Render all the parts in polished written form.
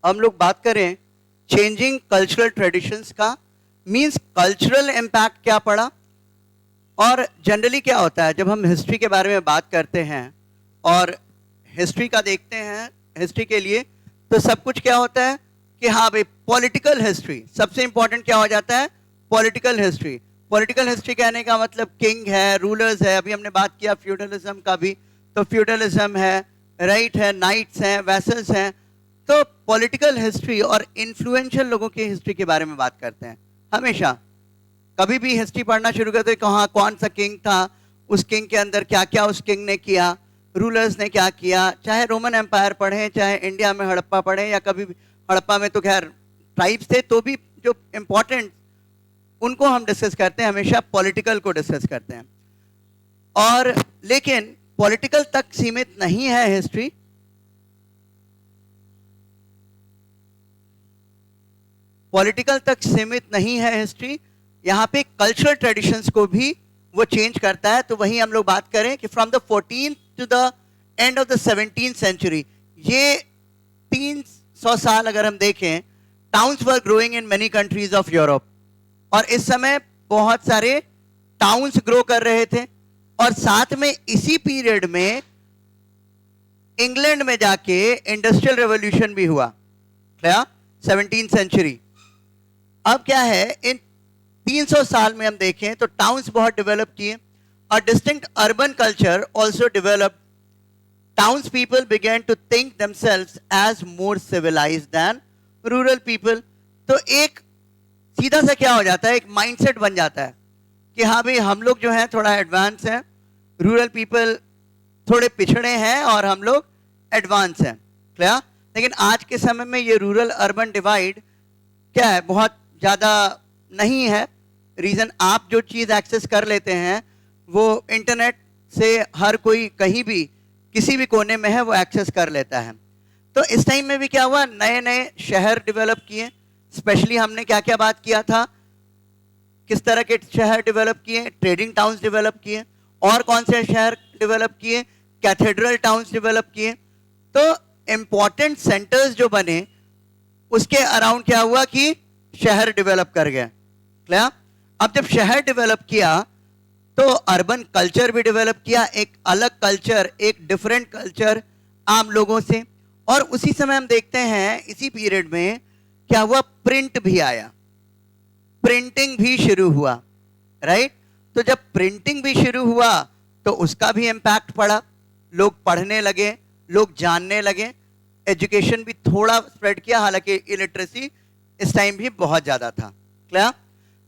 हम लोग बात करें चेंजिंग कल्चरल ट्रेडिशंस का, मींस कल्चरल इम्पैक्ट क्या पड़ा। और जनरली क्या होता है जब हम हिस्ट्री के बारे में बात करते हैं और हिस्ट्री का देखते हैं, हिस्ट्री के लिए तो सब कुछ क्या होता है कि हाँ भाई पॉलिटिकल हिस्ट्री सबसे इंपॉर्टेंट क्या हो जाता है, पॉलिटिकल हिस्ट्री। पॉलिटिकल हिस्ट्री कहने का मतलब किंग है, रूलर्स है, अभी हमने बात किया फ्यूडलिज्म का भी, तो फ्यूडलिज्म है, राइट है, नाइट्स हैं, वैसल्स हैं। तो पॉलिटिकल हिस्ट्री और इन्फ्लुएंशियल लोगों की हिस्ट्री के बारे में बात करते हैं हमेशा। कभी भी हिस्ट्री पढ़ना शुरू करते कहाँ कौन सा किंग था, उस किंग के अंदर क्या क्या उस किंग ने किया, रूलर्स ने क्या किया, चाहे रोमन एम्पायर पढ़ें, चाहे इंडिया में हड़प्पा पढ़ें, या कभी भी हड़प्पा में तो खैर ट्राइब्स थे, तो भी जो इम्पोर्टेंट उनको हम डिस्कस करते हैं, हमेशा पॉलिटिकल को डिस्कस करते हैं। और लेकिन पॉलिटिकल तक सीमित नहीं है हिस्ट्री, पॉलिटिकल तक सीमित नहीं है हिस्ट्री, यहाँ पे कल्चरल ट्रेडिशंस को भी वो चेंज करता है। तो वही हम लोग बात करें कि from the 14th to the end of the 17th century, ये 300 साल अगर हम देखें, towns were growing in many countries of Europe. और इस समय बहुत सारे टाउन्स ग्रो कर रहे थे, और साथ में इसी पीरियड में इंग्लैंड में जाके इंडस्ट्रियल रेवोल्यूशन भी हुआ, क्या 17th सेंचुरी। अब क्या है, इन 300 साल में हम देखें तो टाउन्स बहुत डेवलप किए, और distinct urban culture also developed. Towns people began to think themselves as more civilised than rural people. तो एक सीधा सा क्या हो जाता है, एक माइंडसेट बन जाता है कि हाँ भाई हम लोग जो हैं थोड़ा एडवांस हैं, रूरल पीपल थोड़े पिछड़े हैं और हम लोग एडवांस हैं, क्या। लेकिन आज के समय में ये रूरल अर्बन डिवाइड क्या है, बहुत ज़्यादा नहीं है। रीज़न, आप जो चीज़ एक्सेस कर लेते हैं वो इंटरनेट से हर कोई कहीं भी किसी भी कोने में है वो एक्सेस कर लेता है। तो इस टाइम में भी क्या हुआ, नए नए शहर डेवलप किए। स्पेशली हमने क्या क्या बात किया था, किस तरह के शहर डेवलप किए, ट्रेडिंग टाउन्स डेवलप किए, और कौन से शहर डेवलप किए, कैथेड्रल टाउन्स डेवलप किए। तो इंपॉर्टेंट सेंटर्स जो बने उसके अराउंड क्या हुआ कि शहर डेवलप कर गए, क्या। अब जब शहर डेवलप किया तो अर्बन कल्चर भी डेवलप किया, एक अलग कल्चर, एक डिफरेंट कल्चर आम लोगों से। और उसी समय हम देखते हैं इसी पीरियड में क्या हुआ, प्रिंट भी आया, प्रिंटिंग भी शुरू हुआ, राइट। तो जब प्रिंटिंग भी शुरू हुआ तो उसका भी इम्पैक्ट पड़ा, लोग पढ़ने लगे, लोग जानने लगे, एजुकेशन भी थोड़ा स्प्रेड किया, हालांकि इलिटरेसी इस टाइम भी बहुत ज़्यादा था, क्या।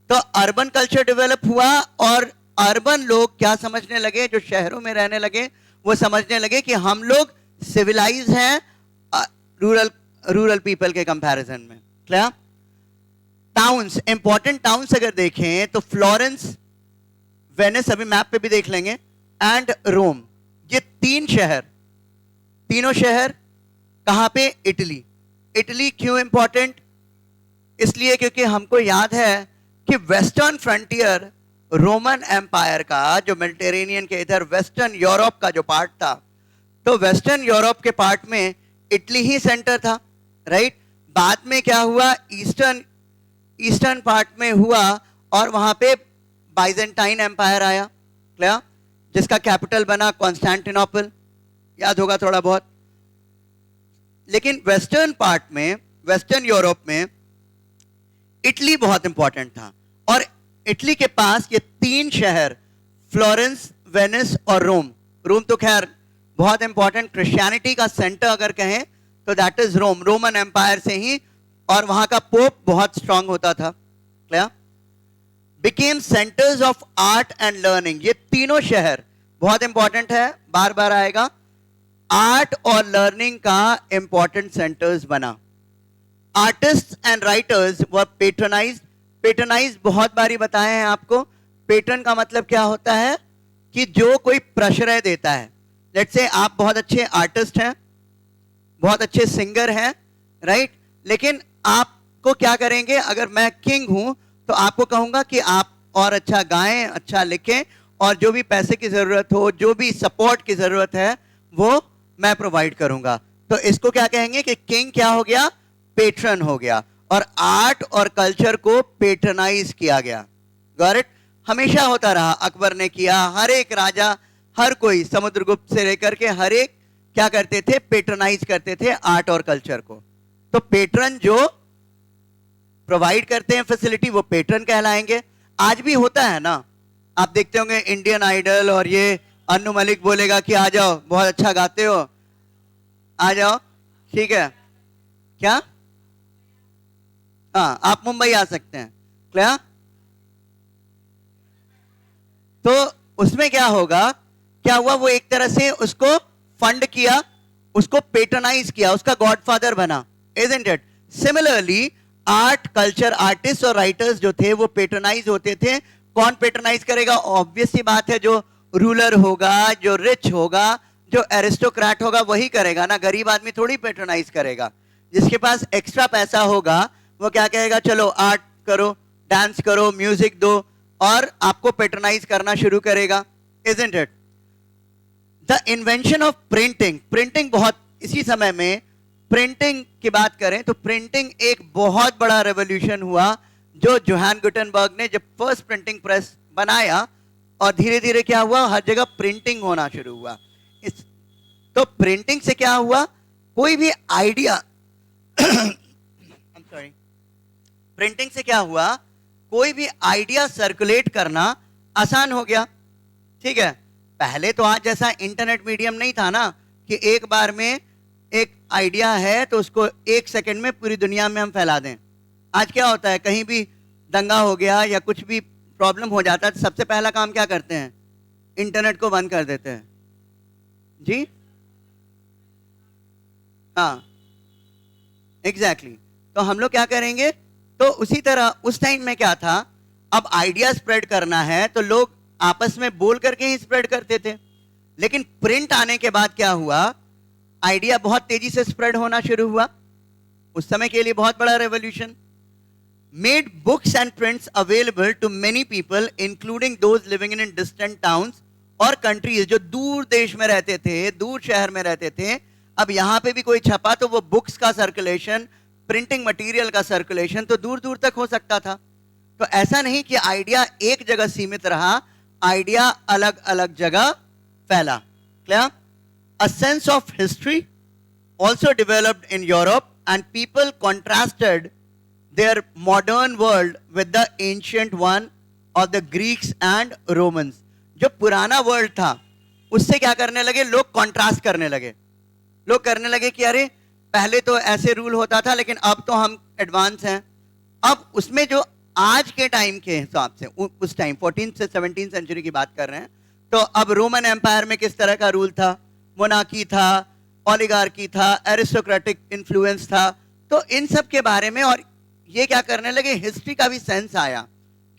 तो अर्बन कल्चर डेवलप हुआ, और अर्बन लोग क्या समझने लगे, जो शहरों में रहने लगे वो समझने लगे कि हम लोग सिविलाइज हैं रूरल पीपल के कंपैरिजन में, क्या। टाउन्स, इंपॉर्टेंट टाउन्स अगर देखें तो फ्लोरेंस, वेनिस, अभी मैप पे भी देख लेंगे, एंड रोम, ये तीनों शहर कहाँ पे, इटली। इटली क्यों इंपॉर्टेंट, इसलिए क्योंकि हमको याद है कि वेस्टर्न फ्रंटियर रोमन एम्पायर का, जो मेडिटेरेनियन के इधर वेस्टर्न यूरोप का जो पार्ट था, तो वेस्टर्न यूरोप के पार्ट में इटली ही सेंटर था, राइट। बाद में क्या हुआ, ईस्टर्न पार्ट में हुआ, और वहां पे बाइजेंटाइन एम्पायर आया, क्या, जिसका कैपिटल बना कॉन्स्टेंटिनोपल, याद होगा थोड़ा बहुत। लेकिन वेस्टर्न पार्ट में, वेस्टर्न यूरोप में इटली बहुत इंपॉर्टेंट था, और इटली के पास ये 3 शहर, फ्लोरेंस, वेनिस और रोम। रोम तो खैर बहुत इंपॉर्टेंट, क्रिश्चियनिटी का सेंटर अगर कहें तो that is Rome, Roman empire से ही, और वहां का पोप बहुत स्ट्रांग होता था, क्या। Became centres of art and learning, ये तीनों शहर बहुत इंपॉर्टेंट है, बार बार आएगा, आर्ट और लर्निंग का इंपॉर्टेंट सेंटर्स बना। Artist and writers were patronise बहुत बारी बताए हैं आपको। पेट्रन का मतलब क्या होता है कि जो कोई प्रश्रय देता है। लेट्स से आप बहुत अच्छे आर्टिस्ट हैं, बहुत अच्छे सिंगर हैं, राइट, लेकिन आपको क्या करेंगे, अगर मैं किंग हूं तो आपको कहूंगा कि आप और अच्छा गाएं, अच्छा लिखें, और जो भी पैसे की जरूरत हो, जो भी सपोर्ट की जरूरत है वो मैं प्रोवाइड करूंगा। तो इसको क्या कहेंगे कि किंग क्या हो गया, पेट्रन हो गया और आर्ट और कल्चर को पेट्रनाइज किया गया। Got it? हमेशा होता रहा, अकबर ने किया, हर एक राजा, हर कोई, समुद्रगुप्त से लेकर के हर एक क्या करते थे, पेट्रनाइज करते थे आर्ट और कल्चर को। तो पेट्रन जो प्रोवाइड करते हैं फैसिलिटी, वो पेट्रन कहलाएंगे। आज भी होता है ना, आप देखते होंगे इंडियन आइडल, और ये अन्नू मलिक बोलेगा कि आ जाओ, बहुत अच्छा गाते हो, आ जाओ, ठीक है क्या? हाँ, आप मुंबई आ सकते हैं क्या? तो उसमें क्या होगा, क्या हुआ, वो एक तरह से उसको फंड किया, उसको पेट्रनाइज किया, उसका गॉडफादर बना, isn't it? Similarly art, culture, artist और राइटर्स जो थे वो पेट्रनाइज होते थे। कौन पेट्रनाइज करेगा? ऑब्वियस सी बात है, जो रूलर होगा, जो रिच होगा, जो एरिस्टोक्रेट होगा, वही करेगा ना। गरीब आदमी थोड़ी पेट्रनाइज करेगा। जिसके पास एक्स्ट्रा पैसा होगा वो क्या कहेगा, चलो आर्ट करो, डांस करो, म्यूजिक दो, और आपको पेट्रनाइज करना शुरू करेगा, isn't it? The invention of printing, printing बहुत, इसी समय में प्रिंटिंग की बात करें तो प्रिंटिंग एक बहुत बड़ा रेवोल्यूशन हुआ, जो जोहान गुटेनबर्ग ने जब फर्स्ट प्रिंटिंग प्रेस बनाया, और धीरे धीरे क्या हुआ, हर जगह प्रिंटिंग होना शुरू हुआ। तो प्रिंटिंग से क्या हुआ, कोई भी आइडिया सॉरी, प्रिंटिंग से क्या हुआ, कोई भी आइडिया सर्कुलेट करना आसान हो गया, ठीक है? पहले तो आज जैसा इंटरनेट मीडियम नहीं था ना, कि एक बार में एक आइडिया है तो उसको एक सेकंड में पूरी दुनिया में हम फैला दें। आज क्या होता है, कहीं भी दंगा हो गया या कुछ भी प्रॉब्लम हो जाता है तो सबसे पहला काम क्या करते हैं, इंटरनेट को बंद कर देते हैं जी। हाँ एग्जैक्टली तो हम लोग क्या करेंगे, तो उसी तरह उस टाइम में क्या था, अब आइडिया स्प्रेड करना है तो लोग आपस में बोल करके ही स्प्रेड करते थे। लेकिन प्रिंट आने के बाद क्या हुआ, आइडिया बहुत तेजी से स्प्रेड होना शुरू हुआ। उस समय के लिए बहुत बड़ा revolution. Made books and prints available to many people including those living in distant towns और कंट्रीज, जो दूर देश में रहते थे, दूर शहर में रहते थे। अब यहां पे भी कोई छपा तो वो बुक्स का सर्कुलेशन, प्रिंटिंग मटेरियल का सर्कुलेशन तो दूर दूर तक हो सकता था। तो ऐसा नहीं कि आइडिया एक जगह सीमित रहा, आइडिया अलग अलग जगह फैला। Clear? A sense of history also developed in Europe, and people contrasted their modern world with the ancient one of the Greeks and Romans. जो पुराना वर्ल्ड था उससे क्या करने लगे, लोग कॉन्ट्रास्ट करने लगे। लोग करने लगे कि अरे पहले तो ऐसे रूल होता था लेकिन अब तो हम एडवांस हैं। अब उसमें जो आज के टाइम के हिसाब से, उस टाइम 14 से 17 सेंचुरी की बात कर रहे हैं, तो अब रोमन एम्पायर में किस तरह का रूल था, मोनार्की था, ओलिगार्की था, एरिस्टोक्रेटिक इन्फ्लुएंस था। तो इन सब के बारे में, और ये क्या करने लगे, हिस्ट्री का भी सेंस आया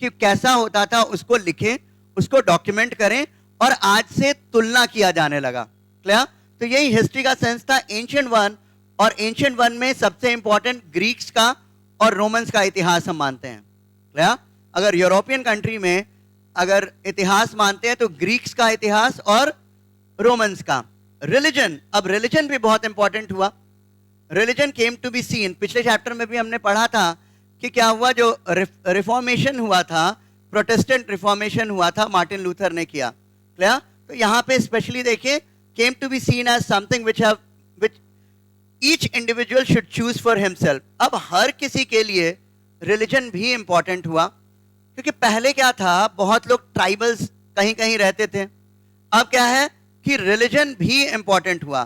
कि कैसा होता था, उसको लिखें, उसको डॉक्यूमेंट करें, और आज से तुलना किया जाने लगा। क्लियर? तो यही हिस्ट्री का सेंस था, एंशिएंट वन, और एंशिएंट वन में सबसे इंपॉर्टेंट ग्रीक्स का और रोमन्स का इतिहास हम मानते हैं। क्लियर? अगर यूरोपियन कंट्री में अगर इतिहास मानते हैं तो ग्रीक्स का इतिहास और रोमन्स का। रिलीजन, अब रिलीजन भी बहुत इंपॉर्टेंट हुआ। Religion came to be seen, पिछले चैप्टर में भी हमने पढ़ा था कि क्या हुआ, जो रिफॉर्मेशन हुआ था, प्रोटेस्टेंट रिफॉर्मेशन हुआ था, मार्टिन लूथर ने किया। क्लियर? तो यहाँ पे स्पेशली देखिए, came to be seen as something which each individual should choose for himself। अब हर किसी के लिए रिलीजन भी इंपॉर्टेंट हुआ, क्योंकि पहले क्या था, बहुत लोग ट्राइबल्स कहीं कहीं रहते थे। अब क्या है कि रिलीजन भी इंपॉर्टेंट हुआ,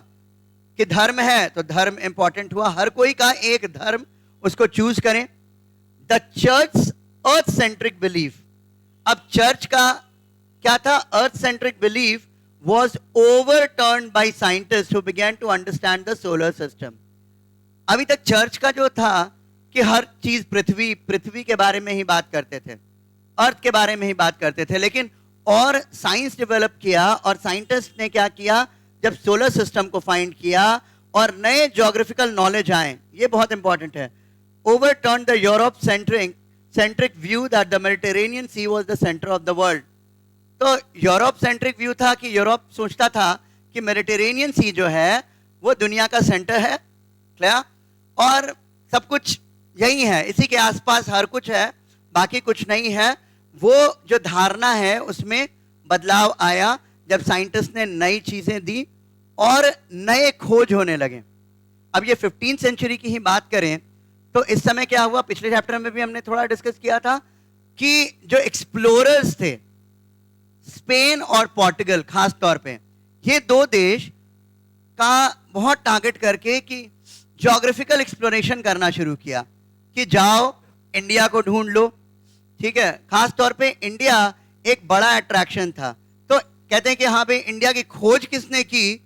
कि धर्म है तो धर्म इंपॉर्टेंट हुआ, हर कोई का एक धर्म उसको चूज करें। The church earth centric belief, अब चर्च का क्या था, earth centric belief was overturned by scientists who began to understand the solar system। अभी तक चर्च का जो था कि हर चीज पृथ्वी के बारे में ही बात करते थे, अर्थ के बारे में ही बात करते थे, लेकिन और साइंस डेवलप किया, और साइंटिस्ट ने क्या किया, जब सोलर सिस्टम को फाइंड किया और नए ज्योग्राफिकल नॉलेज आए, ये बहुत इंपॉर्टेंट है। Overturn the Europe centric view that the Mediterranean she was the centre of the world. तो यूरोप सेंट्रिक व्यू था कि यूरोप सोचता था कि मेडिटेरेनियन सी जो है वो दुनिया का सेंटर है। क्लियर? और सब कुछ यही है, इसी के आसपास हर कुछ है, बाकी कुछ नहीं है। वो जो धारणा है उसमें बदलाव आया जब साइंटिस्ट ने नई चीजें दी और नए खोज होने लगे। अब ये 15th सेंचुरी की ही बात करें तो इस समय क्या हुआ, पिछले चैप्टर में भी हमने थोड़ा डिस्कस किया था कि जो एक्सप्लोरर्स थे स्पेन और पोर्टुगल खास तौर पे, ये दो देश का बहुत टारगेट करके कि ज्योग्राफिकल एक्सप्लोरेशन करना शुरू किया कि जाओ इंडिया को ढूंढ लो, ठीक है। खास तौर पे इंडिया एक बड़ा अट्रैक्शन था, तो कहते हैं कि हाँ भाई इंडिया की खोज किसने की,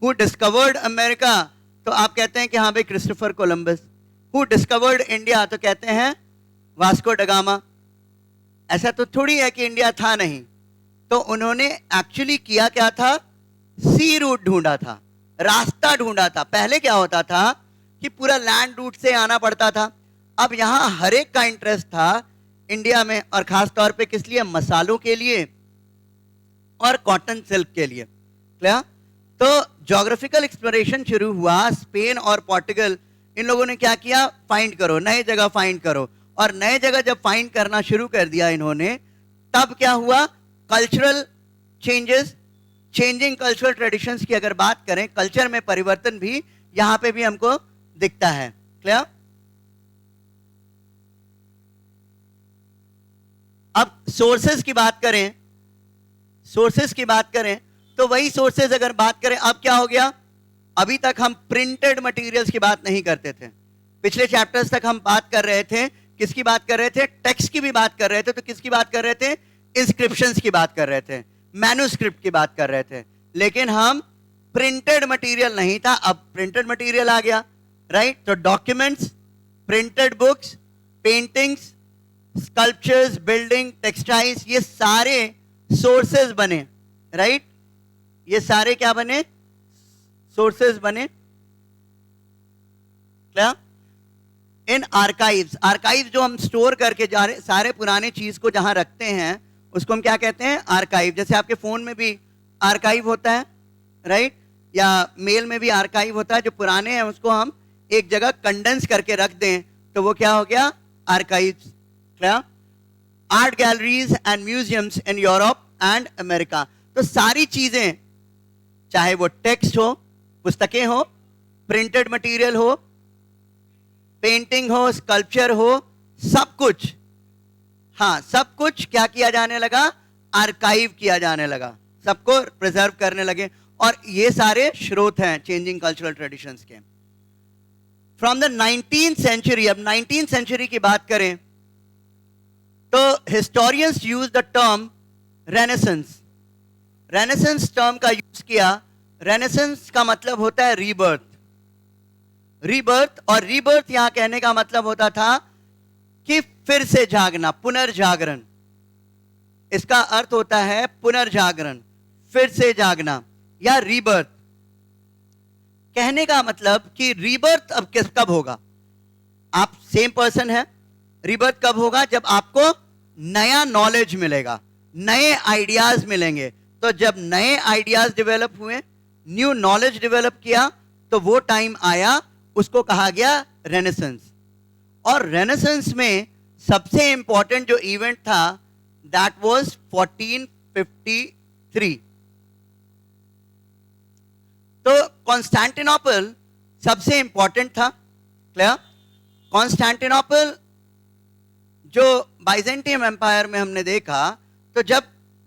हु डिस्कवर्ड अमेरिका, तो आप कहते हैं कि हाँ भाई Christopher Columbus. Who discovered India, तो कहते हैं वास्को ड गामा। ऐसा तो थोड़ी है कि इंडिया था नहीं, तो उन्होंने एक्चुअली किया क्या था, सी रूट ढूंढा था, रास्ता ढूंढा था। पहले क्या होता था कि पूरा लैंड रूट से आना पड़ता था, अब यहां हर एक का इंटरेस्ट था इंडिया में, और खास तौर पे किस लिए, मसालों के लिए और कॉटन सिल्क के लिए। क्लियर? तो ज्योग्राफिकल एक्सप्लोरेशन शुरू हुआ, स्पेन और पोर्टुगल इन लोगों ने क्या किया, फाइंड करो, नए जगह फाइंड करो, और नए जगह जब फाइंड करना शुरू कर दिया इन्होंने, तब क्या हुआ, cultural changes, changing cultural traditions की अगर बात करें, कल्चर में परिवर्तन भी यहां पे भी हमको दिखता है। क्लियर? अब सोर्सेस की बात करें, सोर्सेस की बात करें तो वही सोर्सेस अगर बात करें, अब क्या हो गया, अभी तक हम प्रिंटेड मटेरियल्स की बात नहीं करते थे, पिछले चैप्टर्स तक हम बात कर रहे थे, किसकी बात कर रहे थे, टेक्स्ट की भी बात कर रहे थे, तो किसकी बात कर रहे थे, इंस्क्रिप्शंस की बात कर रहे थे, मैन्युस्क्रिप्ट की बात कर रहे थे, लेकिन हम प्रिंटेड मटेरियल नहीं था, अब प्रिंटेड मटेरियल आ गया, राइट। तो documents, printed books, paintings, sculptures, building, textiles, ये सारे सोर्सेज बने, राइट। ये सारे क्या बने, सोर्सेज बने। क्या? इन आर्काइव्स, आर्काइव्स जो हम स्टोर करके जा रहे सारे पुराने चीज को जहां रखते हैं उसको हम क्या कहते हैं, आर्काइव। जैसे आपके फोन में भी आर्काइव होता है, राइट, या मेल में भी आर्काइव होता है, जो पुराने हैं उसको हम एक जगह कंडेंस करके रख दें तो वो क्या हो गया, आर्काइव्स। क्या? Art galleries and museums in Europe and America, तो सारी चीजें चाहे वो टेक्स्ट हो, पुस्तकें हो, प्रिंटेड मटेरियल हो, पेंटिंग हो, स्कल्पचर हो, सब कुछ, हाँ सब कुछ क्या किया जाने लगा, आर्काइव किया जाने लगा, सबको प्रिजर्व करने लगे, और ये सारे स्रोत हैं चेंजिंग कल्चरल ट्रेडिशंस के। फ्रॉम द 19th सेंचुरी, अब 19th सेंचुरी की बात करें तो historians use the term renaissance, renaissance term का यूज किया। रेनेसेंस का मतलब होता है रीबर्थ, रीबर्थ, और रीबर्थ यहां कहने का मतलब होता था कि फिर से जागना, पुनर्जागरण, इसका अर्थ होता है पुनर्जागरण, फिर से जागना या रीबर्थ। कहने का मतलब कि रीबर्थ अब कब होगा, आप सेम पर्सन है, रीबर्थ कब होगा, जब आपको नया नॉलेज मिलेगा, नए आइडियाज मिलेंगे। तो जब नए आइडियाज डेवलप हुए, न्यू नॉलेज डेवलप किया, तो वो टाइम आया, उसको कहा गया रेनेसेंस। और रेनेसेंस में सबसे इंपॉर्टेंट जो इवेंट था दैट वाज 1453। तो कॉन्स्टेंटिनोपल सबसे इंपॉर्टेंट था। क्लियर? कॉन्स्टेंटिनोपल जो बाइजेंटियन एम्पायर में हमने देखा, तो जब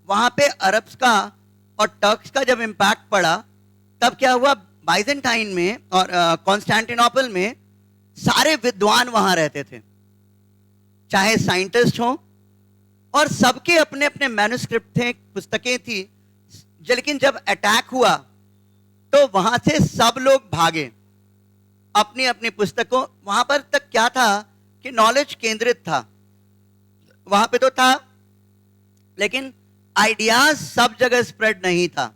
वहां पे अरब्स का और टर्क्स का जब इंपैक्ट पड़ा, तब क्या हुआ, बाइजेंटाइन में और कॉन्स्टेंटिनोपल में सारे विद्वान वहां रहते थे, चाहे साइंटिस्ट हो, और सबके अपने अपने मैन्युस्क्रिप्ट थे, पुस्तकें थी। लेकिन जब अटैक हुआ तो वहां से सब लोग भागे अपनी अपनी पुस्तकों। वहां पर तक क्या था कि नॉलेज केंद्रित था, वहां पे तो था, लेकिन आइडियाज सब जगह स्प्रेड नहीं था।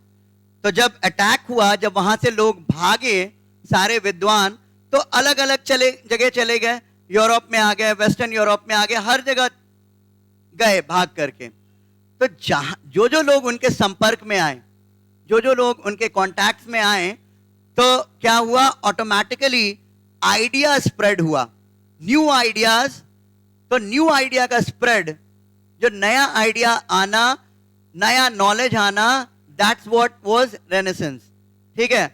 तो जब अटैक हुआ, जब वहां से लोग भागे सारे विद्वान, तो अलग अलग जगह चले गए, यूरोप में आ गए, वेस्टर्न यूरोप में आ गए, हर जगह गए भाग करके। तो जो जो लोग उनके संपर्क में आए, जो जो लोग उनके कॉन्टैक्ट में आए, तो क्या हुआ, ऑटोमेटिकली आइडिया स्प्रेड हुआ, न्यू आइडियाज। तो न्यू आइडिया का स्प्रेड, जो नया आइडिया आना, नया नॉलेज आना, दैट्स व्हाट वाज रेनेसेंस। ठीक है,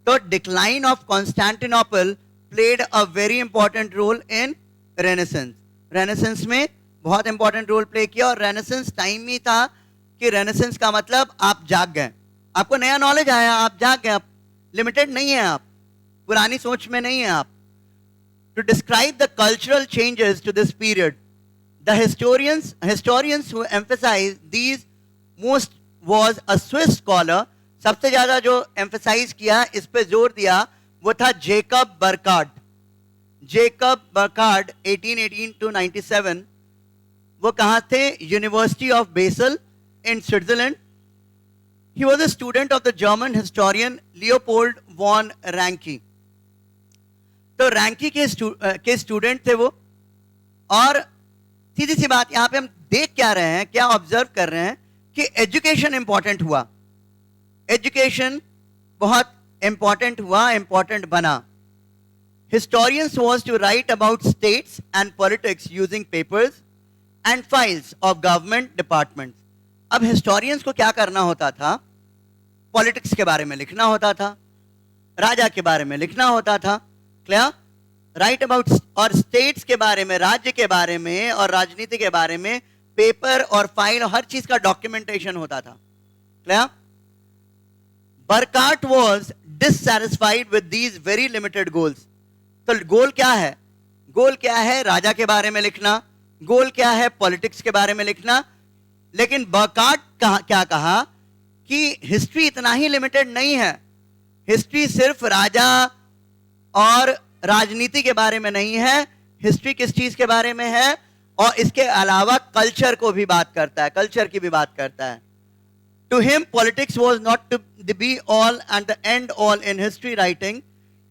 तो decline of Constantinople played a very important role in renaissance. Renaissance में बहुत इंपॉर्टेंट रोल प्ले किया, और रेनेसेंस टाइम ही था कि रेनेसेंस का मतलब आप जाग गए, आपको नया नॉलेज आया, आप जाग गए, आप लिमिटेड नहीं है, आप पुरानी सोच में नहीं है आप। To describe the cultural changes to this period, the historians who emphasize these most was a Swiss scholar. सबसे ज्यादा जो emphasize किया, इस पे जोर दिया, वो था Jacob Burckhardt. Jacob Burckhardt 1818 to 97, वो कहाँ थे? University of Basel in Switzerland. He was a student of the German historian Leopold von Ranke. तो रैंकी के स्टूडेंट थे वो। और सीधी सी बात, यहां पे हम देख क्या रहे हैं, क्या ऑब्जर्व कर रहे हैं कि एजुकेशन इंपॉर्टेंट हुआ, एजुकेशन बहुत इंपॉर्टेंट हुआ, इंपॉर्टेंट बना। Historians was to write about states and politics using papers and files of government departments. अब हिस्टोरियंस को क्या करना होता था? पॉलिटिक्स के बारे में लिखना होता था, राजा के बारे में लिखना होता था, क्लियर, राइट अबाउट, और स्टेट्स के बारे में, राज्य के बारे में और राजनीति के बारे में पेपर और फाइल, हर चीज का डॉक्यूमेंटेशन होता था, clear. Burckhardt was dissatisfied with these very limited goals. तो गोल क्या है? गोल क्या है? राजा के बारे में लिखना। गोल क्या है? पॉलिटिक्स के बारे में लिखना। लेकिन बर्कार्ट क्या कहा कि हिस्ट्री इतना ही लिमिटेड नहीं है, हिस्ट्री सिर्फ राजा और राजनीति के बारे में नहीं है, हिस्ट्री किस चीज के बारे में है? और इसके अलावा कल्चर को भी बात करता है, कल्चर की भी बात करता है। To him politics was not to be all and the end all in history writing.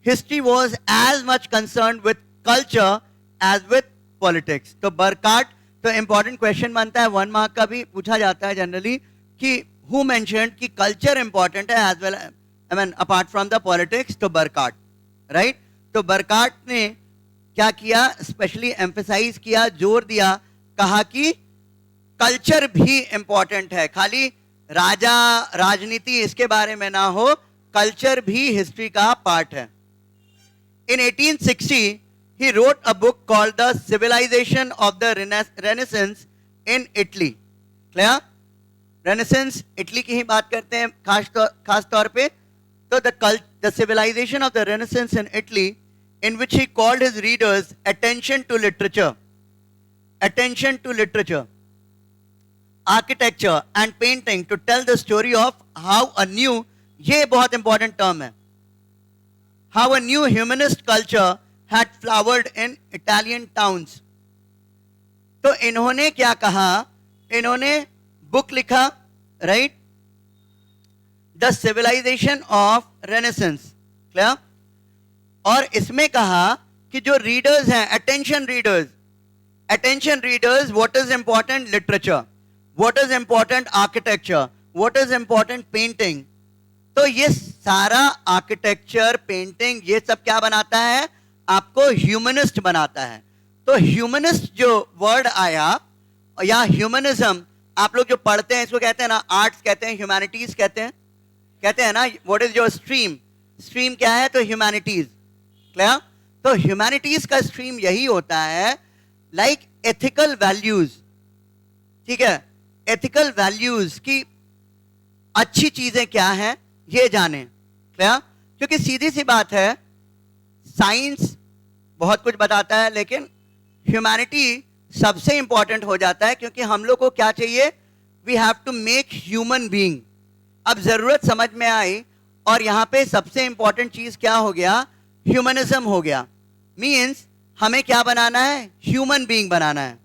History was as much concerned with culture as with politics. तो बर्कार्ट, तो इंपॉर्टेंट क्वेश्चन बनता है, 1 मार्क का भी पूछा जाता है जनरली, कि हु मेंशन्ड कि कल्चर इंपॉर्टेंट है as well, I mean apart from the politics? तो बर्कार्ट, राइट। तो बर्कार्ट ने क्या किया? स्पेशली एम्फेसाइज किया, जोर दिया, कहा कि कल्चर भी इंपॉर्टेंट है, खाली राजा राजनीति इसके बारे में ना हो, कल्चर भी हिस्ट्री का पार्ट है। इन 1860 he wrote a book called The Civilization of the Renaissance in Italy. Clear? Renaissance, Italy की ही बात करते हैं खास तौर पे। तो the civilization of the Renaissance in Italy, in which he called his readers attention to literature, architecture and painting, to tell the story of how a new, ये बहुत important term है, how a new humanist culture had flowered in Italian towns. तो इन्होंने क्या कहा? इन्होंने book लिखा, right, the civilisation of renaissance, clear. और इसमें कहा कि जो रीडर्स हैं, attention readers, what is important? Literature. What is important? Architecture. What is important? Painting. तो ये सारा आर्किटेक्चर, पेंटिंग, ये सब क्या बनाता है? आपको ह्यूमनिस्ट बनाता है। तो ह्यूमनिस्ट जो वर्ड आया, या ह्यूमनिज्म, आप लोग जो पढ़ते हैं इसको कहते हैं ना, आर्ट्स कहते हैं, ह्यूमैनिटीज कहते हैं ना, what is your stream? Stream क्या है? तो ह्यूमैनिटीज, क्लियर। तो ह्यूमैनिटीज का स्ट्रीम यही होता है, लाइक एथिकल वैल्यूज, ठीक है, एथिकल वैल्यूज की अच्छी चीजें क्या हैं ये जाने, क्लियर। क्योंकि सीधी सी बात है, साइंस बहुत कुछ बताता है, लेकिन ह्यूमैनिटी सबसे इंपॉर्टेंट हो जाता है, क्योंकि हम लोग को क्या चाहिए? We have to make human being. अब जरूरत समझ में आई, और यहां पे सबसे इंपॉर्टेंट चीज क्या हो गया? ह्यूमनिज्म हो गया। मींस हमें क्या बनाना है? ह्यूमन बीइंग बनाना है।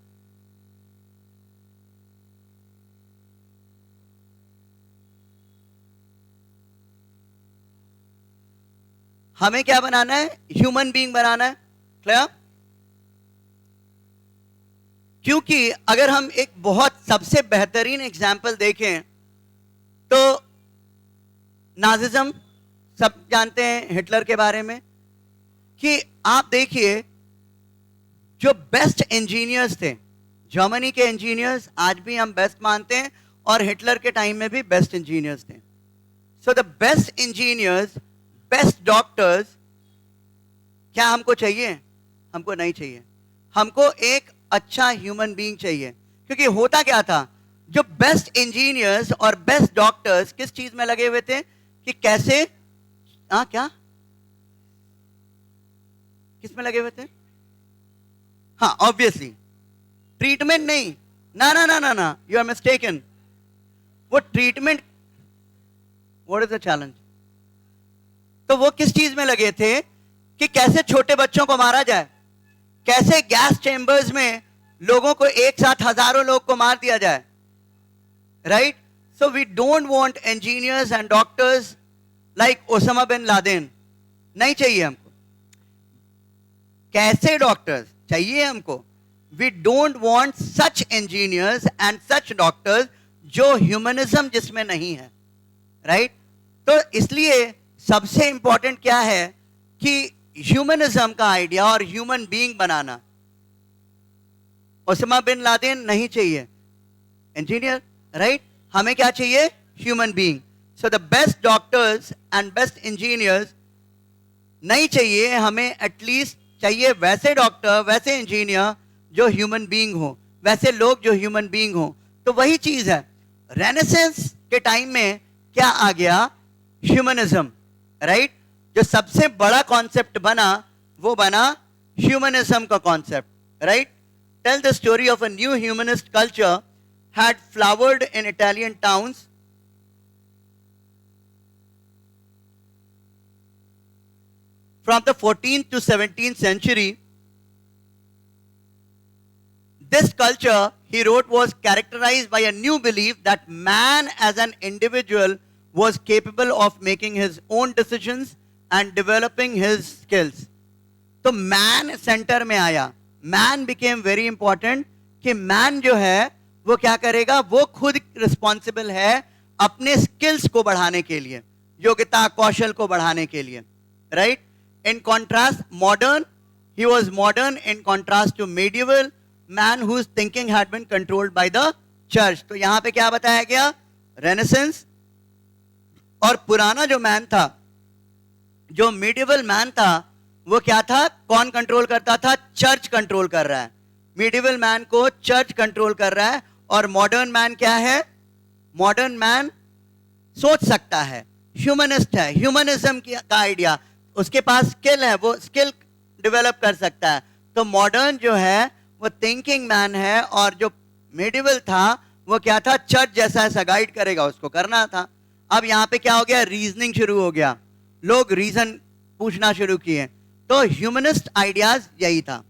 हमें क्या बनाना है? ह्यूमन बीइंग बनाना है, क्लियर। क्योंकि अगर हम एक बहुत सबसे बेहतरीन एग्जाम्पल देखें तो नाजिज्म, सब जानते हैं हिटलर के बारे में, कि आप देखिए जो बेस्ट इंजीनियर्स थे, जर्मनी के इंजीनियर्स आज भी हम बेस्ट मानते हैं, और हिटलर के टाइम में भी बेस्ट इंजीनियर्स थे. So the best engineers, best doctors, क्या हमको चाहिए? हमको नहीं चाहिए. हमको एक अच्छा ह्यूमन बीइंग चाहिए. क्योंकि होता क्या था, जो बेस्ट इंजीनियर्स और बेस्ट डॉक्टर्स किस चीज में लगे हुए थे कि कैसे, क्या किस में लगे हुए थे? हाँ, ऑब्वियसली ट्रीटमेंट नहीं. ना ना ना ना ना, यू आर मिस्टेकन. वो treatment, what is the challenge? तो वो किस चीज में लगे थे कि कैसे छोटे बच्चों को मारा जाए, कैसे गैस चेंबर्स में लोगों को एक साथ हजारों लोग को मार दिया जाए. Right? So we don't want engineers and doctors like Osama bin Laden. नहीं चाहिए हमको. कैसे डॉक्टर्स चाहिए हमको? We don't want such engineers and such doctors जो ह्यूमनिज्म जिसमें नहीं है. राइट? तो इसलिए सबसे इंपॉर्टेंट क्या है कि ह्यूमनिज्म का आइडिया और ह्यूमन बीइंग बनाना. ओसामा बिन लादेन नहीं चाहिए इंजीनियर. राइट? हमें क्या चाहिए? Human being. So the best doctors and best engineers नहीं चाहिए हमें. एटलीस्ट चाहिए वैसे डॉक्टर, वैसे इंजीनियर जो ह्यूमन बीइंग हो, वैसे लोग जो ह्यूमन बीइंग हो. तो वही चीज है. रेनेसेंस के टाइम में क्या आ गया? ह्यूमनिज्म. राइट? जो सबसे बड़ा कॉन्सेप्ट बना वो बना ह्यूमनिज्म का concept. Right? Tell the story of a new humanist culture had flowered in Italian towns. From the 14th to 17th century, this culture, he wrote, was characterized by a new belief that man as an individual was capable of making his own decisions and developing his skills. तो man center में आया. Man became very important कि man जो है वो क्या करेगा? वो खुद रिस्पॉन्सिबल है अपने स्किल्स को बढ़ाने के लिए, योग्यता कौशल को बढ़ाने के लिए. Right? In contrast modern, he was modern in contrast to medieval man whose thinking had been controlled by the church. तो यहां पे क्या बताया गया? रेनेसेंस. और पुराना जो मैन था, जो मेडिवल मैन था, वो क्या था? कौन कंट्रोल करता था? चर्च कंट्रोल कर रहा है. मेडिवल मैन को चर्च कंट्रोल कर रहा है. और मॉडर्न मैन क्या है? मॉडर्न मैन सोच सकता है, ह्यूमनिस्ट है, ह्यूमनिज्म का आइडिया उसके पास स्किल है, वो स्किल डेवलप कर सकता है. तो मॉडर्न जो है वो थिंकिंग मैन है, और जो मेडिवल था वो क्या था? चर्च जैसा ऐसा गाइड करेगा, उसको करना था. अब यहां पे क्या हो गया? रीजनिंग शुरू हो गया, लोग रीजन पूछना शुरू किए. तो ह्यूमनिस्ट आइडियाज यही था.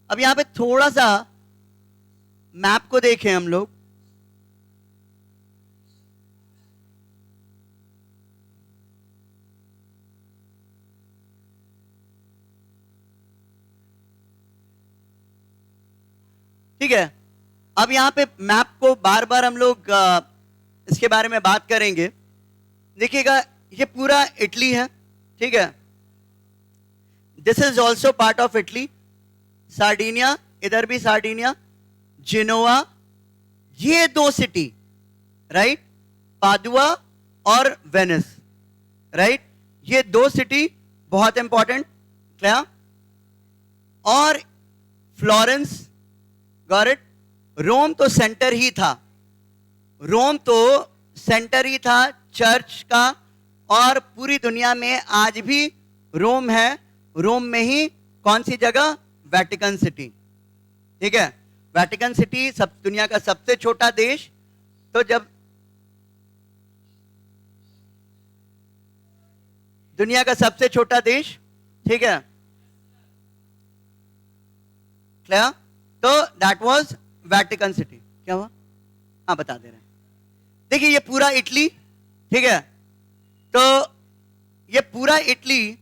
अब यहां पे थोड़ा सा मैप को देखें हम लोग. ठीक है? अब यहां पे मैप को बार बार हम लोग इसके बारे में बात करेंगे. देखिएगा, ये पूरा इटली है. ठीक है? This is also part of Italy. Sardinia, इधर भी सार्डिनिया, जिनोवा, ये दो सिटी. राइट? पादुआ और वेनिस. राइट? ये दो सिटी बहुत इंपॉर्टेंट. क्या? और फ्लोरेंस, गॉट इट? रोम तो सेंटर ही था. रोम तो सेंटर ही था चर्च का. और पूरी दुनिया में आज भी रोम है. रोम में ही कौन सी जगह? Vatican city. ठीक है? वेटिकन सिटी सब दुनिया का सबसे छोटा देश. तो जब दुनिया का सबसे छोटा देश, ठीक है, क्लियर? तो दैट वाज वेटिकन सिटी. क्या हुआ? हाँ, बता दे रहे हैं. देखिए, ये पूरा इटली. ठीक है? तो ये पूरा इटली,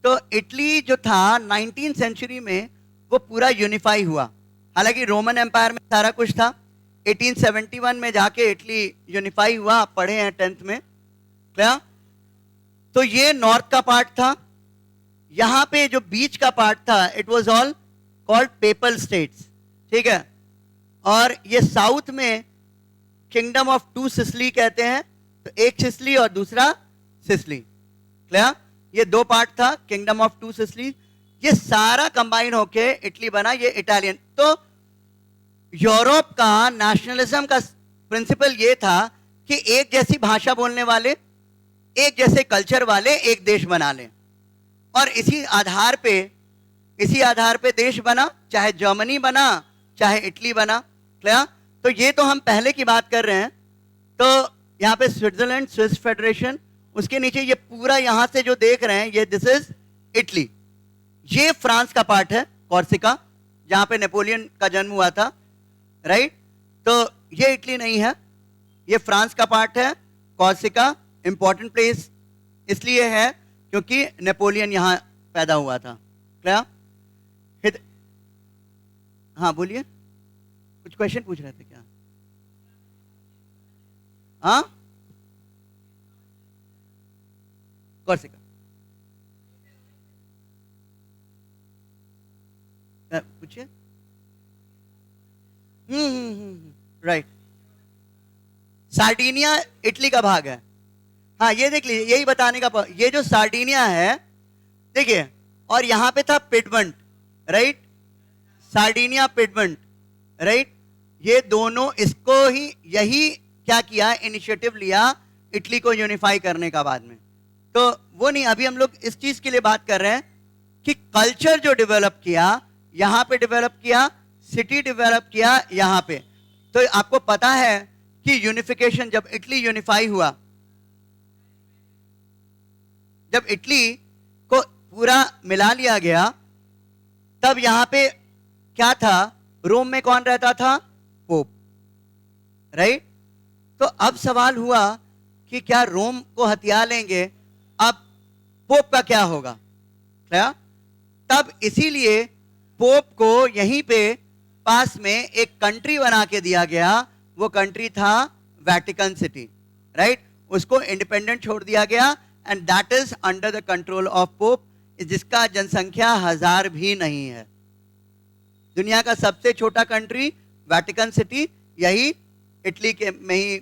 तो इटली जो था 19th सेंचुरी में वो पूरा यूनिफाई हुआ. हालांकि रोमन एम्पायर में सारा कुछ था. 1871 में जाके इटली यूनिफाई हुआ. आप पढ़े हैं 10th में. क्या? तो ये नॉर्थ का पार्ट था. यहां पे जो बीच का पार्ट था it was all called PayPal states, ठीक है। और ये साउथ में किंगडम ऑफ टू सिसली कहते हैं, तो एक सिसली और दूसरा सिसली, क्लियर। ये दो पार्ट था किंगडम ऑफ टू सिसली, ये सारा कंबाइन होके इटली बना, ये इटालियन। तो यूरोप का नेशनलिज्म का प्रिंसिपल ये था कि एक जैसी भाषा बोलने वाले, एक जैसे कल्चर वाले एक देश बना लें, और इसी आधार पे देश बना, चाहे जर्मनी बना चाहे इटली बना, क्लियर। तो ये तो हम पहले की बात कर रहे हैं। तो यहाँ पे स्विट्जरलैंड, स्विस फेडरेशन, उसके नीचे ये पूरा यहां से जो देख रहे हैं ये दिस इज इटली। ये फ्रांस का पार्ट है, कॉर्सिका, जहां पे नेपोलियन का जन्म हुआ था, राइट। तो ये इटली नहीं है, ये फ्रांस का पार्ट है। कॉर्सिका इंपॉर्टेंट प्लेस इसलिए है क्योंकि नेपोलियन यहां पैदा हुआ था, क्लियर। हाँ बोलिए, कुछ क्वेश्चन पूछ रहे थे क्या? हाँ, कॉर्सिका पूछिए। राइट, सार्डिनिया इटली का भाग है। हाँ ये देख लीजिए, यही बताने का, ये जो सार्डिनिया है देखिए, और यहां पे था पिडमंट, राइट, सार्डिनिया पिडमंट, राइट। ये दोनों, इसको ही यही क्या किया, इनिशिएटिव लिया इटली को यूनिफाई करने का बाद में। तो वो नहीं, अभी हम लोग इस चीज के लिए बात कर रहे हैं कि कल्चर जो डेवलप किया यहां पे डेवलप किया, सिटी डेवलप किया यहां पे। तो आपको पता है कि यूनिफिकेशन, जब इटली यूनिफाई हुआ, जब इटली को पूरा मिला लिया गया, तब यहां पे क्या था, रोम में कौन रहता था, पोप, राइट। तो अब सवाल हुआ कि क्या रोम को हथिया लेंगे, अब पोप का क्या होगा, क्या? तब इसीलिए पोप को यहीं पे पास में एक कंट्री बना के दिया गया, वो कंट्री था वेटिकन सिटी, राइट। उसको इंडिपेंडेंट छोड़ दिया गया, and that is under the control of pope, जिसका जनसंख्या 1000 भी नहीं है। दुनिया का सबसे छोटा कंट्री वेटिकन सिटी, यही इटली के में ही,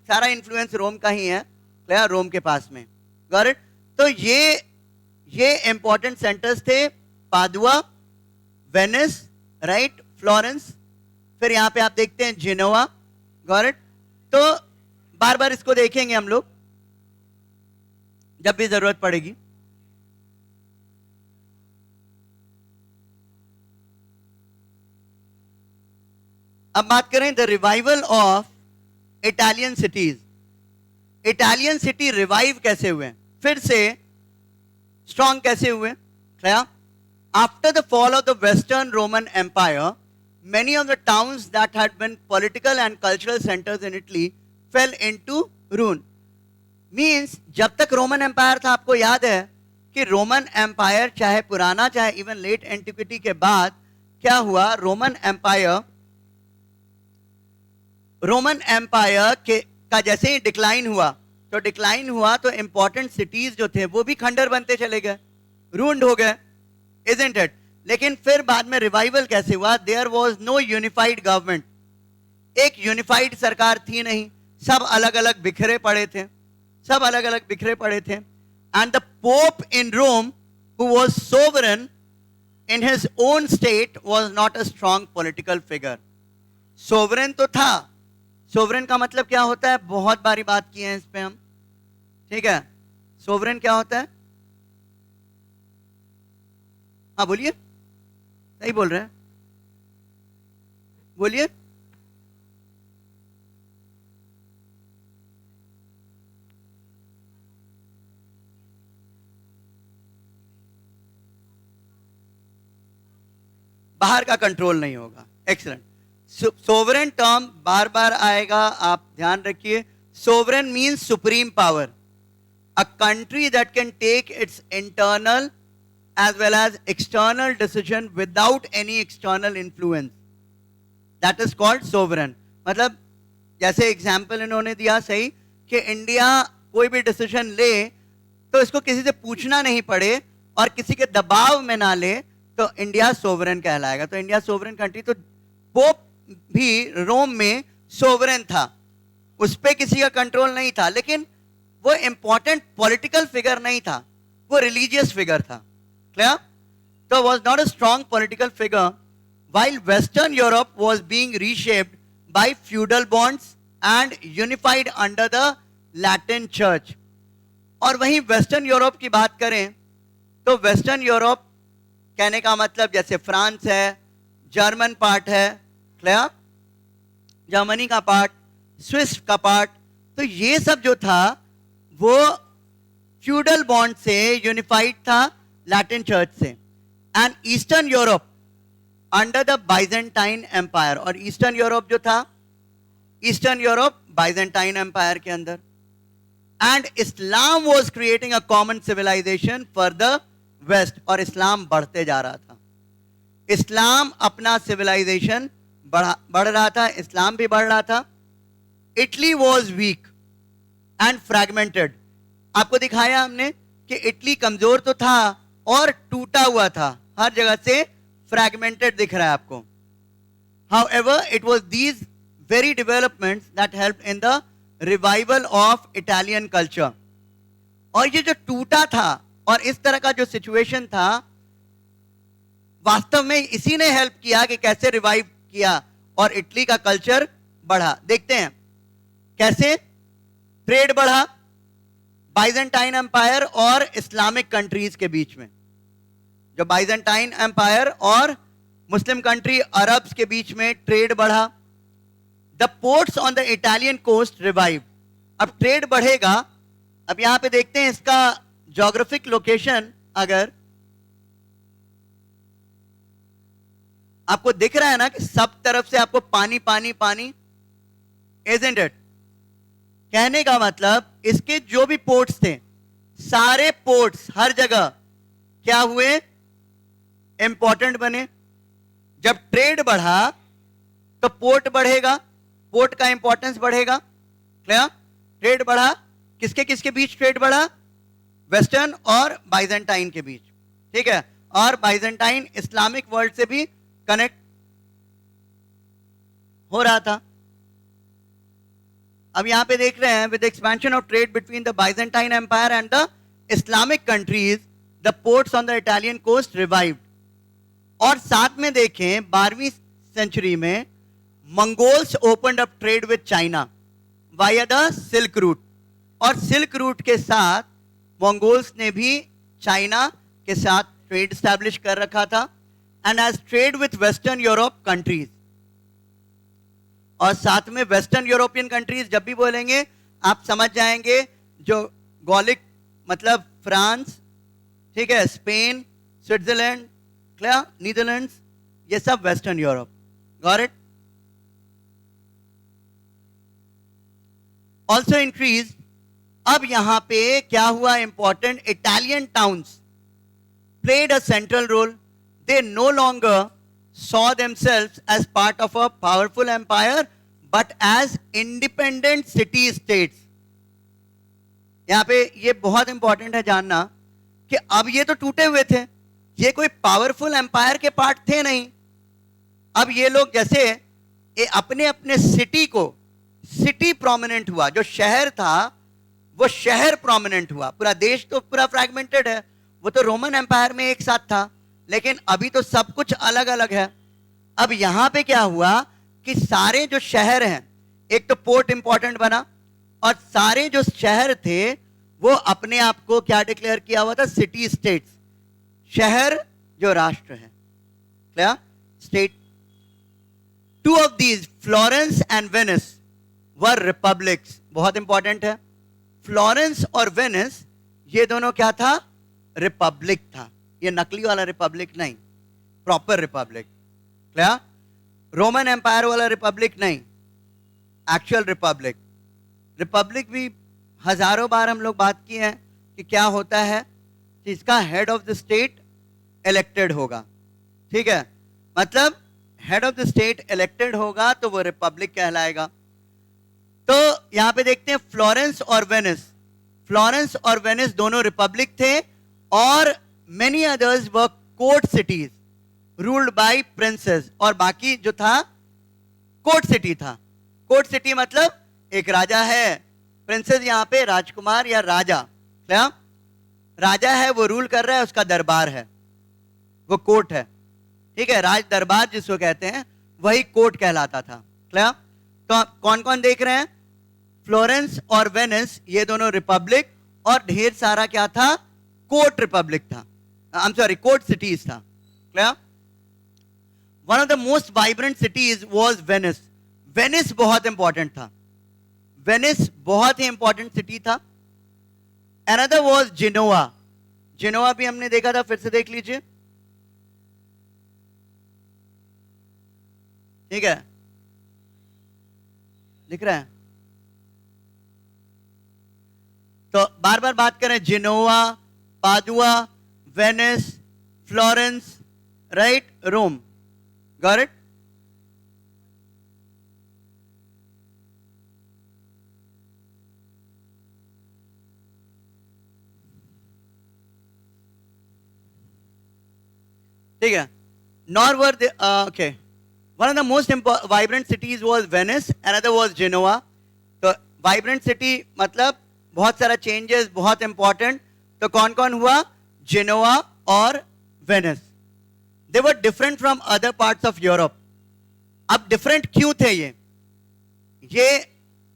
सारा इन्फ्लुएंस रोम का ही है, क्लियर, रोम के पास में, गॉट इट। तो ये इंपॉर्टेंट सेंटर्स थे, पादुआ, वेनिस, राइट, फ्लोरेंस, फिर यहां पे आप देखते हैं जिनोवा, गॉट इट। तो बार बार इसको देखेंगे हम लोग जब भी जरूरत पड़ेगी। अब बात करें the revival of Italian cities. Italian city revive कैसे हुए, फिर से स्ट्रॉन्ग कैसे हुए, क्या? After the fall of the Western Roman Empire, many of the towns that had been political and cultural centers in Italy fell into ruin. Means जब तक Roman empire था, आपको याद है कि रोमन एम्पायर चाहे पुराना चाहे इवन लेट एंटिक्विटी के बाद क्या हुआ, रोमन एम्पायर का जैसे ही डिक्लाइन हुआ तो इंपॉर्टेंट सिटीज जो थे वो भी खंडर बनते चले गए, रूंड हो गए, isn't it? लेकिन फिर बाद में रिवाइवल कैसे हुआ, there was no unified government, एक यूनिफाइड सरकार थी नहीं, सब अलग अलग बिखरे पड़े थे, and the pope in Rome who was sovereign in his own state was not a strong political figure. Sovereign तो था, सोवरेन का मतलब क्या होता है, बहुत बारी बात की है इस पे हम, ठीक है। सोवरेन क्या होता है, हाँ बोलिए, सही बोल रहे हैं, बोलिए। बाहर का कंट्रोल नहीं होगा, एक्सीलेंट। सोवरेन टर्म बार बार आएगा, आप ध्यान रखिए। Sovereign means supreme power, a country that can take its internal as well as external decision without any external influence, that is called sovereign। मतलब जैसे एग्जाम्पल इन्होंने दिया सही कि इंडिया कोई भी डिसीजन ले तो इसको किसी से पूछना नहीं पड़े और किसी के दबाव में ना ले तो इंडिया सोवरेन कहलाएगा। तो इंडिया सोवरेन कंट्री, तो पोप भी रोम में सोवरेन था, उस पर किसी का कंट्रोल नहीं था, लेकिन वो इंपॉर्टेंट पॉलिटिकल फिगर नहीं था, वो रिलीजियस फिगर था। क्लियर? तो was not a strong political figure, while Western Europe was being reshaped by feudal bonds and unified under the Latin Church। और वहीं वेस्टर्न यूरोप की बात करें तो वेस्टर्न यूरोप कहने का मतलब जैसे फ्रांस है, जर्मन पार्ट है, क्लियर, जर्मनी का पार्ट, स्विस का पार्ट, तो ये सब जो था वो फ्यूडल बॉन्ड से यूनिफाइड था लैटिन चर्च से। And eastern Europe under the Byzantine empire, और ईस्टर्न यूरोप जो था, ईस्टर्न यूरोप बाइजेंटाइन एम्पायर के अंदर। And Islam was creating a common civilisation for the west, और इस्लाम बढ़ते जा रहा था, इस्लाम अपना सिविलाइजेशन बढ़ रहा था, इस्लाम भी बढ़ रहा था। Italy was weak and fragmented, आपको दिखाया हमने कि इटली कमजोर तो था और टूटा हुआ था, हर जगह से फ्रैगमेंटेड दिख रहा है आपको। However, it was these very developments that helped in the revival of Italian culture। और ये जो टूटा था और इस तरह का जो सिचुएशन था, वास्तव में इसी ने हेल्प किया कि कैसे रिवाइव किया और इटली का कल्चर बढ़ा। देखते हैं कैसे ट्रेड बढ़ा बाइजेंटाइन एम्पायर और इस्लामिक कंट्रीज के बीच में। जो बाइजेंटाइन एम्पायर और मुस्लिम कंट्री अरब्स के बीच में ट्रेड बढ़ा। The ports on the Italian coast revive, अब ट्रेड बढ़ेगा। अब यहां पे देखते हैं इसका ज्योग्राफिक लोकेशन, अगर आपको दिख रहा है ना कि सब तरफ से आपको पानी पानी पानी, इजंट इट? कहने का मतलब इसके जो भी पोर्ट्स थे, सारे पोर्ट्स हर जगह क्या हुए, इंपॉर्टेंट बने। जब ट्रेड बढ़ा तो पोर्ट बढ़ेगा, पोर्ट का इंपॉर्टेंस बढ़ेगा। क्लियर? ट्रेड बढ़ा, किसके किसके बीच ट्रेड बढ़ा? वेस्टर्न और बाइजेंटाइन के बीच, ठीक है। और बाइजेंटाइन इस्लामिक वर्ल्ड से भी कनेक्ट हो रहा था। अब यहां पे देख रहे हैं, with expansion of trade between the Byzantine empire and the Islamic countries, the ports on the Italian coast revived. और साथ में देखें 12वीं सेंचुरी में Mongols opened up trade with China via the silk route, और सिल्क रूट के साथ Mongols ने भी चाइना के साथ ट्रेड स्टैब्लिश कर रखा था। And as trade with western Europe countries, और साथ में वेस्टर्न यूरोपियन कंट्रीज जब भी बोलेंगे आप समझ जाएंगे, जो गॉलिक मतलब फ्रांस, ठीक है, स्पेन, स्विट्जरलैंड, क्लियर, नीदरलैंड्स, ये सब western Europe. Got it? Also increase, अब यहां पे क्या हुआ important, Italian towns played a central role. They no longer saw themselves as part of a powerful empire, but as independent city states। यहां पे ये बहुत इंपॉर्टेंट है जानना कि अब ये तो टूटे हुए थे, ये कोई पावरफुल एम्पायर के पार्ट थे नहीं। अब ये लोग जैसे ये अपने अपने सिटी को, सिटी प्रोमिनेंट हुआ, जो शहर था वो शहर प्रोमिनेंट हुआ। पूरा देश तो पूरा फ्रैगमेंटेड है, वो तो रोमन एम्पायर में एक साथ था, लेकिन अभी तो सब कुछ अलग अलग है। अब यहां पे क्या हुआ कि सारे जो शहर हैं, एक तो पोर्ट इंपॉर्टेंट बना, और सारे जो शहर थे वो अपने आप को क्या डिक्लेयर किया हुआ था, सिटी स्टेट्स। शहर जो राष्ट्र है, clear, state. Two of these, Florence and Venice, were republics. बहुत इंपॉर्टेंट है, फ्लोरेंस और वेनिस ये दोनों क्या था, रिपब्लिक था। ये नकली वाला रिपब्लिक नहीं, proper republic. Clear? Roman empire वाला रिपब्लिक नहीं, एक्चुअल रिपब्लिक। रिपब्लिक भी हजारों बार हम लोग बात की है कि क्या होता है कि इसका head of the state elected होगा, ठीक है, मतलब head of the state elected होगा तो वो रिपब्लिक कहलाएगा। तो यहां पे देखते हैं फ्लोरेंस और वेनिस, फ्लोरेंस और वेनिस दोनों रिपब्लिक थे, और many others were court cities ruled by princes. और बाकी जो था कोर्ट सिटी था. कोर्ट सिटी मतलब एक राजा है, प्रिंसेस यहाँ पे राजकुमार या राजा. क्या राजा है वो रूल कर रहा है, उसका दरबार है, वो कोर्ट है. ठीक है, राज दरबार जिसको कहते हैं वही कोर्ट कहलाता था. क्या तो कौन कौन देख रहे हैं? फ्लोरेंस और वेनिस ये दोनों रिपब्लिक, और ढेर सारा क्या था? कोर्ट रिपब्लिक था. I am sorry, court cities था. क्या one of the most vibrant cities was Venice. Venice बहुत इंपॉर्टेंट था. वेनिस बहुत ही इंपॉर्टेंट सिटी था. Another was Genoa. जिनोवा भी हमने देखा था, फिर से देख लीजिए. ठीक है, दिख रहा है? तो बार बार बात करें, Genoa, Padua, Venice, Florence, right, Rome. Got it? ठीक है. Nor were okay. One of the most vibrant cities was Venice, another was Genoa. तो वाइब्रेंट सिटी मतलब बहुत सारा चेंजेस, बहुत इंपॉर्टेंट. तो कौन कौन हुआ? जिनोवा और Venice. They were different from other parts of Europe. अब डिफरेंट क्यों थे ये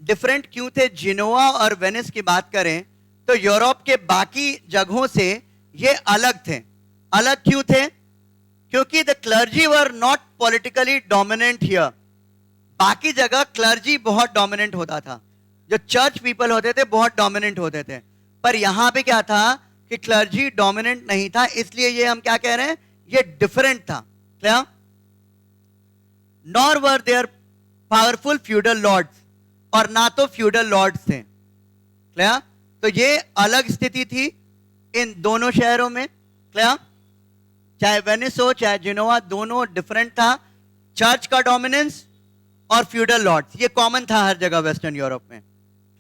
डिफरेंट क्यों थे? जिनोवा और वेनिस की बात करें तो यूरोप के बाकी जगहों से ये अलग थे. अलग क्यों थे? क्योंकि the clergy were not politically dominant here. बाकी जगह क्लर्जी बहुत डोमिनेंट होता था, जो चर्च पीपल होते थे बहुत डोमिनेंट होते थे. पर यहां पे क्या था कि क्लर्जी डोमिनेंट नहीं था, इसलिए ये हम क्या कह रहे हैं, ये डिफरेंट था. क्या nor were there powerful feudal lords, और ना तो फ्यूडल लॉर्ड्स थे. क्या तो ये अलग स्थिति थी इन दोनों शहरों में. क्या चाहे वेनिस हो चाहे जिनोवा, दोनों डिफरेंट था. चर्च का डोमिनेंस और फ्यूडल लॉर्ड्स, ये कॉमन था हर जगह वेस्टर्न यूरोप में.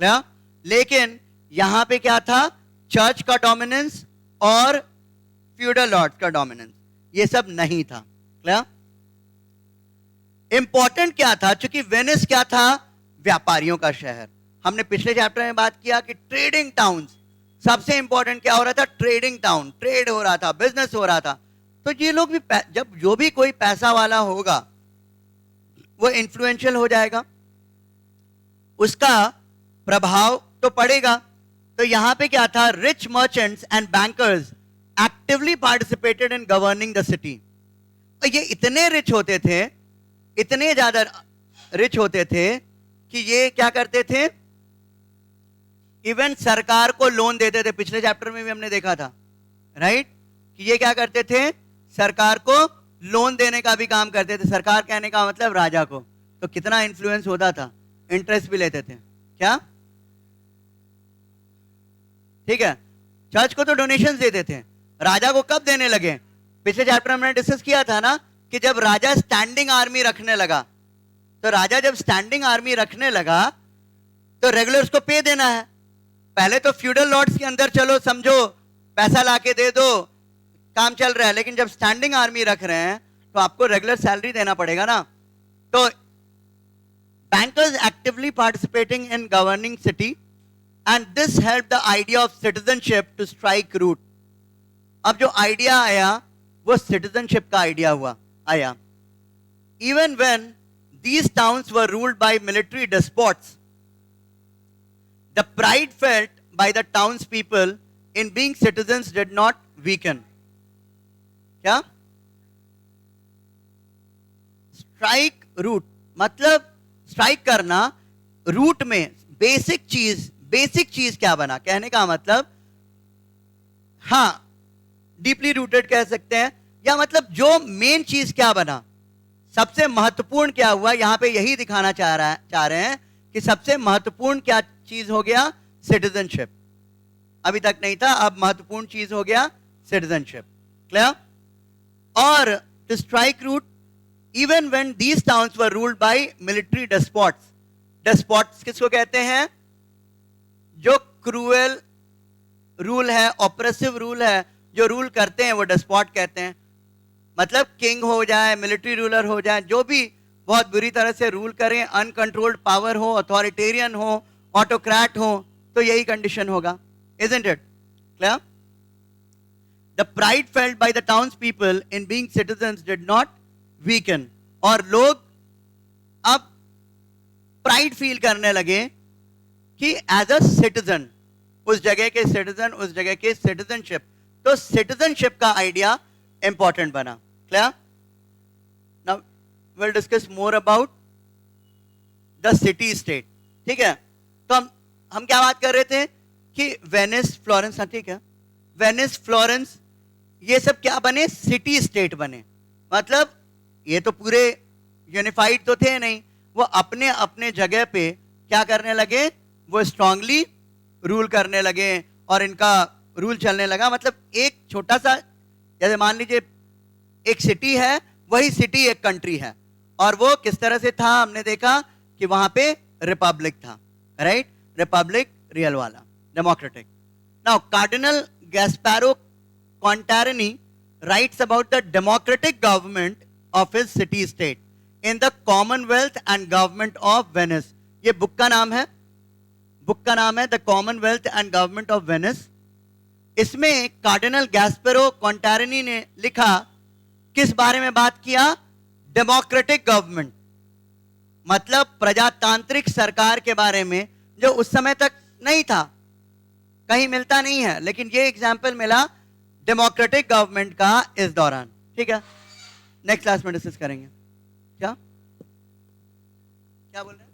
क्या लेकिन यहां पे क्या था? चर्च का डोमिनेंस और फ्यूडल लॉर्ड्स का डोमिनेंस, ये सब नहीं था. क्या इंपॉर्टेंट क्या था? क्योंकि वेनिस क्या था? व्यापारियों का शहर. हमने पिछले चैप्टर में बात किया कि ट्रेडिंग टाउन्स, सबसे इंपॉर्टेंट क्या हो रहा था? Trading town. ट्रेड हो रहा था, बिजनेस हो रहा था. तो ये लोग भी जब जो भी कोई पैसा वाला होगा वो इन्फ्लुएंशियल हो जाएगा, उसका प्रभाव तो पड़ेगा. तो यहां पे क्या था? Rich merchants and bankers actively participated in governing the city. ये इतने रिच होते थे, इतने ज्यादा रिच होते थे कि ये क्या करते थे? इवन सरकार को लोन देते थे. पिछले चैप्टर में भी हमने देखा था, राइट, कि ये क्या करते थे? सरकार को लोन देने का भी काम करते थे. सरकार कहने का मतलब राजा को. तो कितना इन्फ्लुएंस होता था, इंटरेस्ट भी लेते थे. क्या ठीक है? चर्च को तो डोनेशंस देते थे, राजा को कब देने लगे? पिछले चैप्टर में हमने डिस्कस किया था ना कि जब राजा स्टैंडिंग आर्मी रखने लगा. तो राजा जब स्टैंडिंग आर्मी रखने लगा तो रेगुलर्स को पे देना है. पहले तो फ्यूडल लॉर्ड्स के अंदर चलो समझो पैसा लाके दे दो, काम चल रहा है. लेकिन जब स्टैंडिंग आर्मी रख रहे हैं तो आपको रेगुलर सैलरी देना पड़ेगा ना. तो bankers actively participating in governing city, and this help the idea of citizenship to strike root. अब जो आइडिया आया वो सिटीजनशिप का आइडिया आया. Even when these towns were ruled by military despots, the pride felt by the townspeople in being citizens did not weaken. क्या? Strike root मतलब strike करना. Root में बेसिक चीज क्या बना? कहने का मतलब हाँ, डीपली रूटेड कह सकते हैं, या मतलब जो मेन चीज क्या बना, सबसे महत्वपूर्ण क्या हुआ. यहां पे यही दिखाना चाह रहे हैं कि सबसे महत्वपूर्ण क्या चीज हो गया? सिटीजनशिप. अभी तक नहीं था, अब महत्वपूर्ण चीज हो गया सिटीजनशिप. क्लियर? और to strike root even when these towns were ruled by military despots. Despots किसको कहते हैं? जो क्रूएल रूल है, ऑपरेसिव रूल है, जो रूल करते हैं वो डेस्पॉट कहते हैं। मतलब किंग हो जाए, मिलिट्री रूलर हो जाए, जो भी बहुत बुरी तरह से रूल करें, अनकंट्रोल्ड पावर हो, अथॉरिटेरियन हो, ऑटोक्रेट हो, तो यही कंडीशन होगा। Isn't it clear? The pride felt by the townspeople in being citizens did not weaken. और लोग अब प्राइड फील करने लगे कि एज अ सिटीजन, उस जगह के सिटीजन, उस जगह के सिटीजनशिप, तो सिटीजनशिप का आइडिया इंपॉर्टेंट बना। Clear? Now we'll discuss more about the city state। ठीक है, तो हम क्या बात कर रहे थे कि वेनिस, फ्लोरेंस, हाँ ठीक है, वेनिस, फ्लोरेंस, ये सब क्या बने? सिटी स्टेट बने। मतलब ये तो पूरे यूनिफाइड तो थे नहीं, वो अपने अपने जगह पे क्या करने लगे? वो स्ट्रांगली रूल करने लगे और इनका रूल चलने लगा। मतलब एक छोटा सा, जैसे मान लीजिए एक सिटी है, वही सिटी एक कंट्री है, और वो किस तरह से था? हमने देखा कि वहां पे रिपब्लिक था, राइट? रिपब्लिक रियल वाला, democratic. Now cardinal Gasparo Contarini writes about the democratic government of his city state in the Commonwealth and Government of Venice। ये बुक का नाम है, बुक का नाम है the Commonwealth and government of Venice. इसमें cardinal Gasparo कॉन्टारनी ने लिखा, किस बारे में बात किया? डेमोक्रेटिक गवर्नमेंट, मतलब प्रजातांत्रिक सरकार के बारे में, जो उस समय तक नहीं था, कहीं मिलता नहीं है, लेकिन ये एग्जाम्पल मिला डेमोक्रेटिक गवर्नमेंट का इस दौरान। ठीक है, नेक्स्ट क्लास में डिस्कस करेंगे। क्या क्या बोल रहे हैं?